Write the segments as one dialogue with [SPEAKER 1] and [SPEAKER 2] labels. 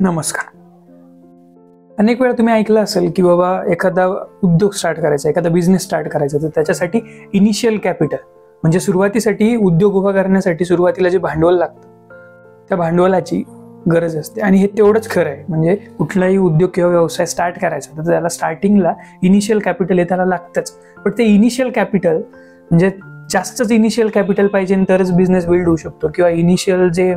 [SPEAKER 1] नमस्कार. अनेक वेळा तुम्ही ऐकलं असेल की बाबा एखादा उद्योग स्टार्ट करायचा, एखादा बिझनेस स्टार्ट करायचा, तर त्याच्यासाठी इनिशियल कॅपिटल म्हणजे सुरुवातीसाठी उद्योग उभा करण्यासाठी सुरुवातीला जे भांडवल लागतं त्या भांडवलाची गरज असते. आणि हे तेवढंच खरं आहे. म्हणजे कुठलाही उद्योग किंवा व्यवसाय स्टार्ट करायचा तर त्याला स्टार्टिंगला इनिशियल कॅपिटल हे त्याला लागतंच. पण ते इनिशियल कॅपिटल म्हणजे जास्तच इनिशियल कॅपिटल पाहिजे तरच बिझनेस बिल्ड होऊ शकतो. किंवा इनिशियल जे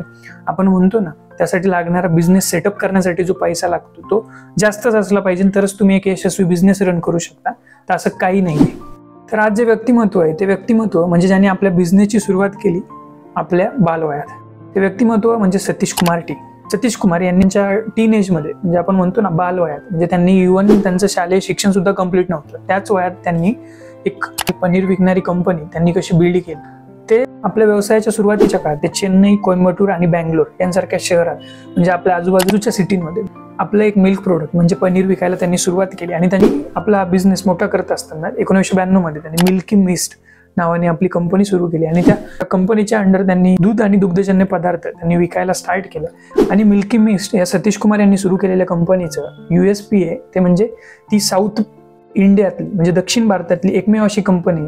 [SPEAKER 1] आपण म्हणतो ना, त्यासाठी लागणारा बिझनेस सेटअप करण्यासाठी जो पैसा लागतो तो जास्तच असला पाहिजे तरच तुम्ही एक यशस्वी बिझनेस रन करू शकता. तर असं काही नाही. तर आज जे व्यक्तिमत्व आहे ते व्यक्तिमत्व म्हणजे ज्याने आपल्या बिझनेसची सुरुवात केली आपल्या बालवयात, ते व्यक्तिमत्व म्हणजे सतीश कुमार टी. सतीश कुमार यांच्या टीनेजमध्ये म्हणजे आपण म्हणतो ना बालवयात, म्हणजे त्यांनी इव्हन त्यांचं शालेय शिक्षण सुद्धा कंप्लीट नव्हतं, त्याच वयात त्यांनी एक पनीर विकणारी कंपनी त्यांनी कशी बिल्ड केली. ते आपल्या व्यवसायाच्या सुरुवातीच्या काळात ते चेन्नई, कोयंबटूर आणि बँगलोर यांसारख्या शहरात म्हणजे आपल्या आजूबाजूच्या सिटीमध्ये आपलं एक मिल्क प्रोडक्ट म्हणजे पनीर विकायला त्यांनी सुरुवात केली. आणि त्यांनी आपला बिझनेस मोठा करत असताना 1992 मध्ये त्यांनी मिल्की मिस्ट नावाने आपली कंपनी सुरू केली. आणि त्या कंपनीच्या अंडर त्यांनी दूध आणि दुग्धजन्य पदार्थ त्यांनी विकायला स्टार्ट केलं. आणि मिल्की मिस्ट या सतीश कुमार यांनी सुरू केलेल्या कंपनीचं USP आहे ते म्हणजे ती साऊथ इंडियातली म्हणजे दक्षिण भारतातली एकमेव अशी company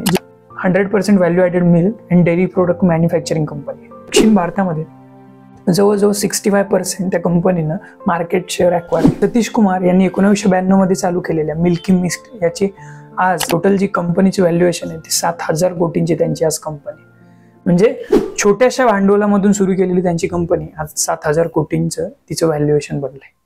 [SPEAKER 1] 100% value added milk and dairy product manufacturing company. दक्षिण भारतामध्ये जवळजवळ 65% त्या कंपनीनं market share acquire. Satish Kumar यांनी 1992 मध्ये चालू केलेल्या मिल्की मिस्ट याची आज टोटल जी कंपनीची व्हॅल्युएशन आहे ती 7,000 कोटींची त्यांची आज कंपनी. म्हणजे छोट्याशा भांडवलामधून सुरू केलेली त्यांची कंपनी आज 7,000 कोटींचं तिचं व्हॅल्युएशन बनलंय.